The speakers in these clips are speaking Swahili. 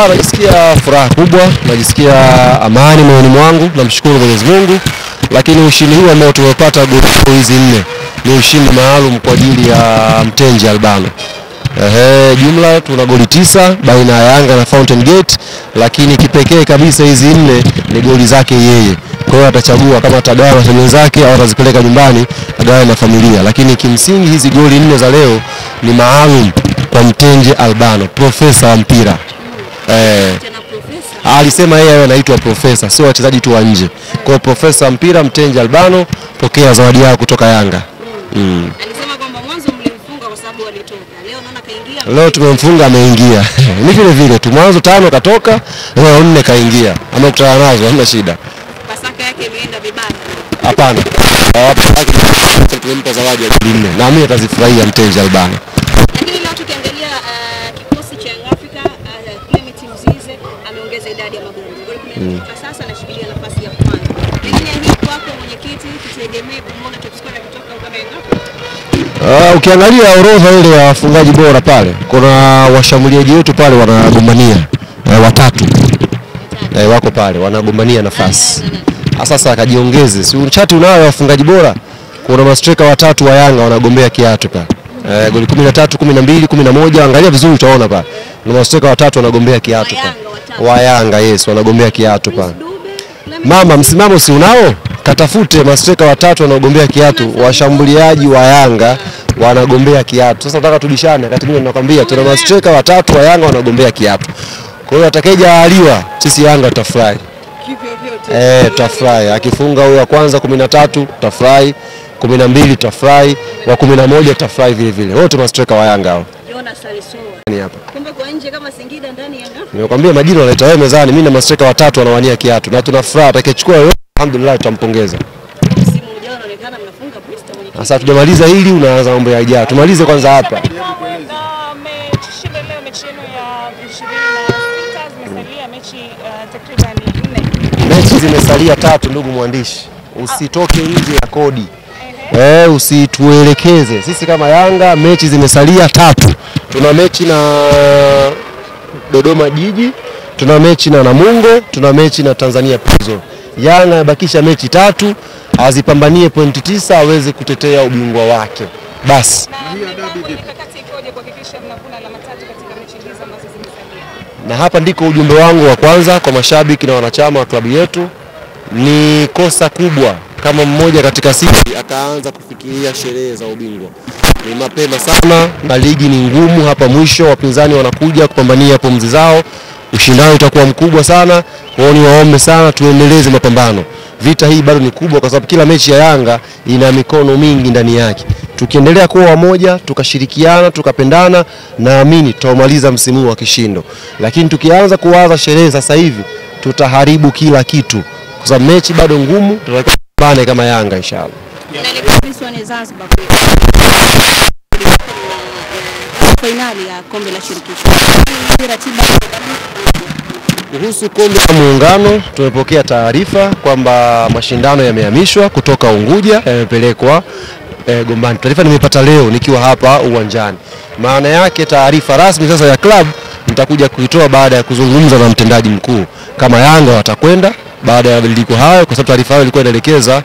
Najisikia furaha kubwa, najisikia amani moyoni mwangu, namshukuru Mwenyezi Mungu. Lakini ushindi huu ambao tumepata goli hizi 4 ni ushindi maalum kwa ajili ya Mtenje Albano. Jumla tuna goli 9 baina ya Yanga na Fountain Gate, lakini kipekee kabisa hizi 4 ni goli zake yeye. Kwa hiyo atachagua kama atagawa na familia zake au atazipeleka nyumbani agawe na familia. Lakini kimsingi hizi goli 4 za leo ni maalum kwa Mtenje Albano, profesa wa mpira. Alisema yeye anaitwa profesa, sio wachezaji tu wa nje. Kwa hiyo profesa wa mpira Mtenje Albano, pokea zawadi yako kutoka Yanga. Alisema kwamba mwanzo mlimfunga kwa sababu walitoka. Leo naona kaingia. Leo tumemfunga ameingia. Ni vile vile tu mwanzo 5 katoka, leo 4 kaingia. Amekutana nazo, hamna shida. Pasaka yake imeenda vibaya. Hapana. Tumempa zawadi ya goli 4. Na mimi atazifurahia Mtenje Albano. Lakini leo tukiangalia kikosi cha Afrika, Clement Mzize ameongeza idadi ya magoli. Kwa sasa anashikilia nafasi ya kwanza. Pengine hii kwako mwenyekiti tutegemee kumwona top scorer kutoka ukanda Yanga? Ukiangalia orodha ile ya wafungaji bora pale, kuna washambuliaji wetu pale wanagombania watatu. Wako pale wanagombania nafasi. Sasa akajiongeze. Si unchati unayo wafungaji bora? Kuna mastreka watatu wa Yanga wanagombea kiatu pale. Goli 13, 12, 11, angalia vizuri utaona pale. Kuna mastreka watatu wanagombea kiatu pale. Wa Yanga, yes, wanagombea kiatu pale. Mama, msimamo si unao? Katafute mastreka watatu wanagombea kiatu, washambuliaji wa Yanga wanagombea kiatu. Sasa nataka tubishane, wakati mimi nakwambia tuna mastreka watatu wa Yanga wanagombea kiatu. Kwa hiyo atakayejaaliwa sisi Yanga tutafurahi. Tutafurahi. Akifunga huyo wa kwanza 13 tutafurahi, 12 tutafurahi, wa 11 tutafurahi vile vile. Wote mastreka wa Yanga hao. Jonas Alisoa. Ni hapa. Kumbe kwa nje kama Singida ndani Yanga. Nimekwambia majina wanaleta wewe mezani, mimi na mastreka watatu wanawania kiatu na tunafurahi. Atakayechukua wewe alhamdulillah tutampongeza. Msimu ujao unaonekana mnafunga Bristol mwenyekiti. Sasa tujamaliza hili unaanza mambo ya ijayo. Tumalize kwanza hapa. Mechi zimesalia 3 ndugu mwandishi. Usitoke nje ya kodi. Usituelekeze. Sisi kama Yanga mechi zimesalia 3. Tuna mechi na Dodoma Jiji, tuna mechi na Namungo, tuna mechi na Tanzania Prison. Yanga yabakisha mechi 3, azipambanie pointi 9 aweze kutetea ubingwa wake. Basi. Na hapa ndiko ujumbe wangu wa kwanza kwa mashabiki na wanachama wa klabu yetu. Ni kosa kubwa kama mmoja katika sisi akaanza kufikiria sherehe za ubingwa. Ni mapema sana na ligi ni ngumu hapa mwisho, wapinzani wanakuja kupambania pumzi zao. Ushindani utakuwa mkubwa sana. Kwa hiyo niwaombe sana tuendeleze mapambano. Vita hii bado ni kubwa kwa sababu kila mechi ya Yanga ina mikono mingi ndani yake. Tukiendelea kuwa wamoja, tukashirikiana, tukapendana, naamini tutamaliza msimu wa kishindo. Lakini tukianza kuwaza sherehe sasa hivi, tutaharibu kila kitu. Kwa sababu mechi bado ngumu, tutapambana kama Yanga inshallah. Zanzibar finali ya kombe la shirikisho. Kuhusu kombe la muungano, tumepokea taarifa kwamba mashindano yamehamishwa kutoka Unguja yamepelekwa Gombani. Taarifa nimepata leo nikiwa hapa uwanjani. Maana yake taarifa rasmi sasa ya club nitakuja kuitoa baada ya kuzungumza na mtendaji mkuu kama Yanga watakwenda baada ya mabadiliko hayo, kwa sababu taarifa hiyo ilikuwa inaelekeza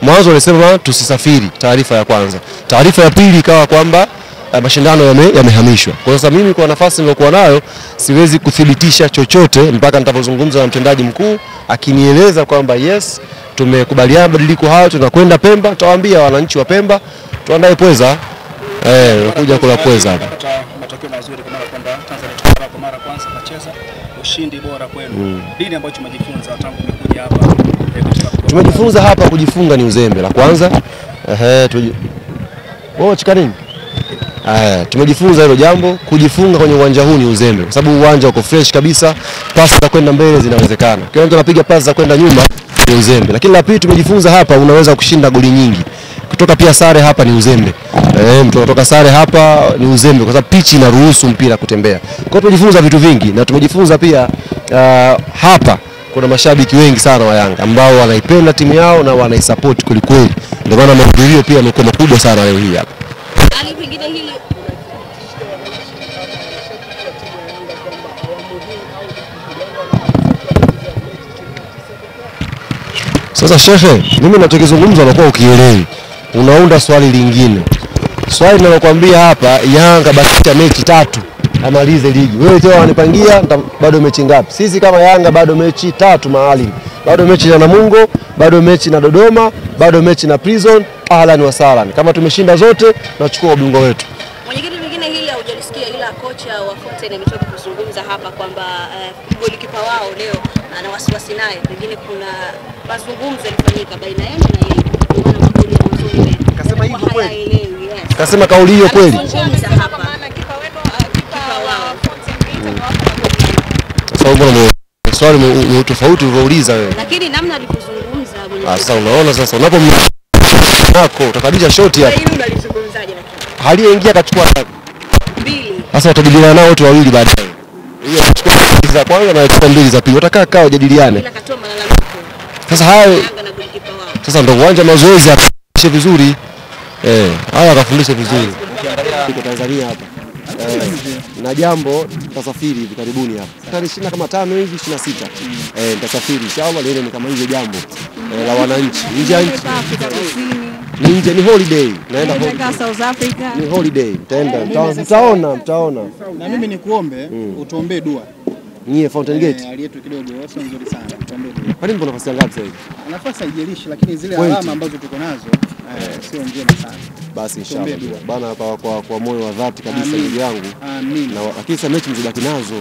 mwanzo walisema tusisafiri. Taarifa ya kwanza. Taarifa ya pili ikawa kwamba mashindano yamehamishwa. Kwa sasa mimi kwa nafasi niliyokuwa nayo siwezi kuthibitisha chochote mpaka nitapozungumza na mtendaji mkuu akinieleza kwamba yes tumekubaliana mabadiliko hayo, tunakwenda Pemba. Tutawaambia wananchi wa Pemba tuandae pweza. Kuja kula pweza hapa. Matokeo mazuri kama kwamba Tanzania kwa mara kwanza tunacheza ushindi bora kwenu. Nini ambacho tumejifunza tangu tumekuja hapa? Tumejifunza hapa kujifunga ni uzembe la kwanza. Chika nini? Tumejifunza hilo jambo, kujifunga kwenye uwanja huu ni uzembe. Kwa sababu uwanja uko fresh kabisa, pasi za kwenda mbele zinawezekana. Kila mtu anapiga pasi za kwenda nyuma ni uzembe. Lakini la pili tumejifunza hapa unaweza kushinda goli nyingi. Kutoka pia sare hapa ni uzembe. Mtu kutoka sare hapa ni uzembe kwa sababu pitch inaruhusu mpira kutembea. Kwa hiyo tumejifunza vitu vingi na tumejifunza pia hapa kuna mashabiki wengi sana wa Yanga ambao wanaipenda timu yao na wanaisupport kweli. Ndio maana mahudhurio pia yamekuwa makubwa sana leo hii hapa. Pengine hili Sasa shehe, mimi ninachokizungumza unakuwa ukielewi. Unaunda swali lingine. Swali ninalokuambia hapa, Yanga baki mechi 3 amalize ligi. Wewe tena wanipangia bado mechi ngapi? Sisi kama Yanga bado mechi 3 mahali. Bado mechi na Namungo, bado mechi na Dodoma, bado mechi na Prison, ahlan wa sahlan. Kama tumeshinda zote, tunachukua ubingwa wetu. Mwenyekiti, mwingine hili haujalisikia, ila kocha wa Fountain ametoka kuzungumza hapa kwamba golikipa wao leo ana wasiwasi naye. Pengine kuna mazungumzo yalifanyika baina yenu na yeye. Maana magoli ya mwanzo Kasema hivyo kweli? Yes. Kasema kauli hiyo kweli? Anazungumza hapa. Sasa mbona swali ni tofauti ulivyouliza wewe. Lakini namna alivyozungumza mwenyewe. Sasa unaona sasa unapomnako utakabisha shoti hapa. Hili unalizungumzaje lakini? Aliyeingia akachukua 2. Sasa watajadiliana nao wote wawili baadaye. Hiyo achukua za kwanza na achukua 2 za pili. Watakaa kao wajadiliane. Ila katoa malalamiko. Sasa hayo Yanga na golikipa wao. Sasa ndio uwanja mazoezi afundishe vizuri. Haya akafundishe vizuri. Ukiangalia Tanzania hapa. Na jambo tutasafiri hivi karibuni hapa. Tarehe 20 kama 5 hivi 26. Nitasafiri inshallah niende kama hizo jambo la wananchi. Nje nchi. Nje ni holiday. Naenda South Africa. Ni holiday. Nitaenda. Mtaona. Na mimi nikuombe utuombee dua. Nyie Fountain Gate. Hali yetu kidogo sio nzuri sana. Tuombee dua. Kwani mpo nafasi ngapi sasa hivi? Nafasi haijalishi, lakini zile alama ambazo tuko nazo sio njema sana. Basi inshallah bana, kwa moyo wa dhati kabisa ndugu yangu. Amin. Na lakini sasa mechi mzibaki nazo.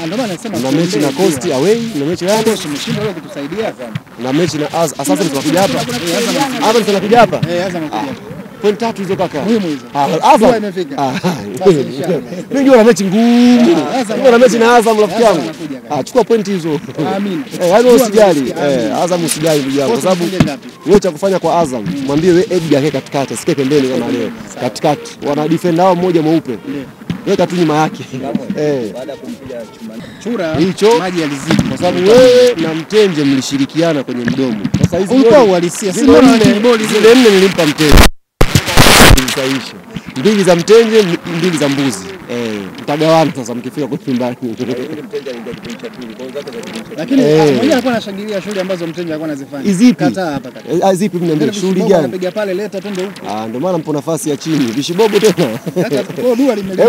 Ndio maana nasema na mechi na Coast away, na mechi Yanga tumeshinda leo kutusaidia sana. Na mechi na Azam tunakuja hapa. Azam tunakuja hapa. Azam anakuja. Point 3 hizo kaka. Muhimu hizo. Azam imefika. Mimi ndio na mechi ngumu. Ndio na mechi na Azam rafiki yangu. Chukua point hizo. Amin. Yaani usijali. Azam usijali ndugu yangu, kwa sababu wewe cha kufanya kwa Azam, mwambie wewe Edgar yake katikati, asikae pembeni kama leo. Katikati wana defender wao mmoja mweupe. Weka tu nyuma yake. Baada ya kumpiga chura hicho maji yalizidi, kwa sababu wewe na Mtenje mlishirikiana kwenye mdomo. Sasa hizi ulikuwa uhalisia, si zile 4 nilimpa Mtenje. Zilisaisha 2 za Mtenje, 2 za mbuzi. Mtagawana sasa mkifika kwa nyumbani. Lakini mwenyewe alikuwa anashangilia shughuli ambazo Mtenje alikuwa anazifanya. Kataa hapa kaka. Zipi mimi niambie shughuli gani? Anapiga pale, leta twende huko. Ndio maana mpo nafasi ya chini. Vishibobo tena. Kaka kwa dua limeisha.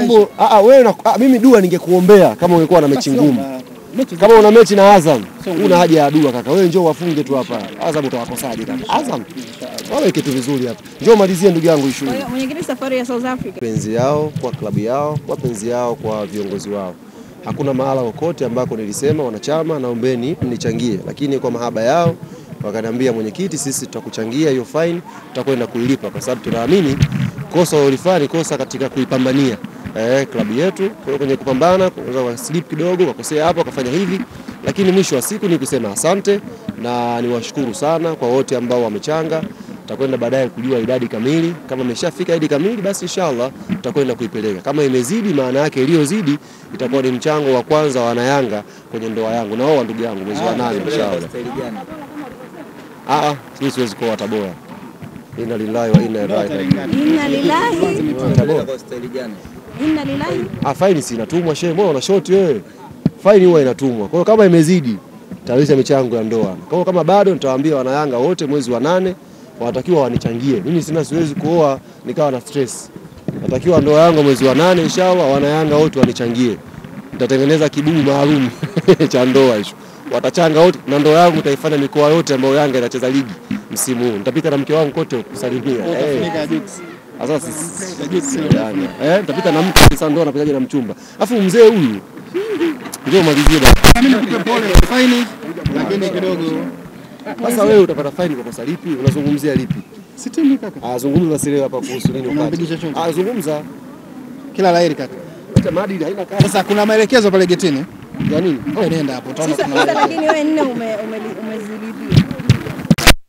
Wewe mimi dua ningekuombea kama ungekuwa na mechi ngumu. Kama una mechi na Azam, una haja ya dua kaka. Wewe njoo wafunge tu hapa. Azam utawakosaje kaka? Azam. Wawe kitu vizuri hapa. Njoo malizie ndugu yangu issue. Mwenyekiti, safari ya South Africa. Penzi yao kwa klabu yao, kwa penzi yao kwa viongozi wao. Hakuna mahala kokote ambako nilisema wanachama naombeni mnichangie, lakini kwa mahaba yao wakaniambia mwenyekiti, sisi tutakuchangia hiyo fine, tutakwenda kuilipa kwa sababu tunaamini kosa ulifanya kosa katika kuipambania klabu yetu. Kwa kwenye kupambana unaweza slip kidogo, wakosea hapa, wakafanya hivi, lakini mwisho wa siku ni kusema asante na niwashukuru sana kwa wote ambao wamechanga. Tutakwenda baadaye kujua idadi kamili. Kama imeshafika idadi kamili, basi inshallah tutakwenda kuipeleka. Kama imezidi, maana yake iliyozidi itakuwa ni mchango wa kwanza wa Yanga kwenye ndoa yangu na wao ndugu yangu mwezi wa 8 inshallah. Sisi siwezi kuoa Tabora. Inna lillahi wa inna ilaihi raji'un. Inna lillahi. Inna lillahi. Faini si inatumwa shehe, mbona una short wewe? Faini huwa inatumwa. Kwa hiyo kama imezidi, tawisha michango ya ndoa. Kama bado nitawaambia wana Yanga wote mwezi wa 8 wanatakiwa wanichangie. Mimi siwezi kuoa nikawa na stress. Natakiwa ndoa yangu mwezi wa 8 inshallah wana Yanga wote wanichangie. Nitatengeneza kibubu maalum cha ndoa hicho. Watachanga wote na ndoa yangu itaifanya mikoa yote ambayo Yanga inacheza ligi msimu huu. Nitapita na mke wangu kote kusalimia. Sasa nitapita na mke sasa ndoa napigaje na mchumba. Alafu mzee huyu ndio malizie basi. Mimi nikupe pole faini lakini kidogo. Sasa wewe utapata faini kwa kosa lipi? Unazungumzia lipi? Sitini kaka. Zungumza basi leo hapa kuhusu nini upate. Zungumza. Kila laheri kaka. Hata maadili haina kazi. Sasa kuna maelekezo pale getini. Ya nini? Wewe nenda hapo utaona kuna. Sasa lakini wewe nne umezididia.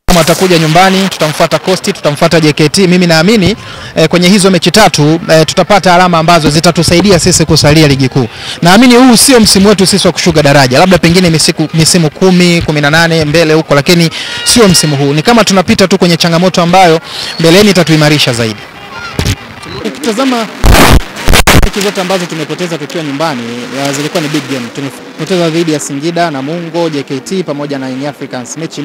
Kama atakuja nyumbani tutamfuata Coast, tutamfuata JKT. Mimi naamini kwenye hizo mechi 3 tutapata alama ambazo zitatusaidia sisi kusalia ligi kuu. Naamini huu sio msimu wetu sisi wa kushuka daraja. Labda pengine misimu 10, 18 mbele huko, lakini sio msimu huu. Ni kama tunapita tu kwenye changamoto ambayo mbeleni itatuimarisha zaidi. Ukitazama mechi zote ambazo tumepoteza tukiwa nyumbani zilikuwa ni big game. Tumepoteza dhidi ya Singida, Namungo, JKT pamoja na Young Africans mechi 4.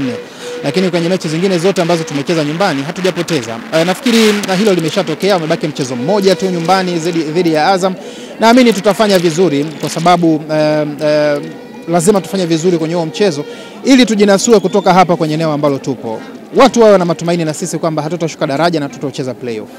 Lakini kwenye mechi zingine zote ambazo tumecheza nyumbani hatujapoteza. Nafikiri hilo limeshatokea, umebaki mchezo mmoja tu nyumbani dhidi ya Azam. Naamini tutafanya vizuri kwa sababu lazima tufanye vizuri kwenye huo mchezo ili tujinasue kutoka hapa kwenye eneo ambalo tupo. Watu wawe na matumaini na sisi kwamba hatutashuka daraja na tutacheza playoff.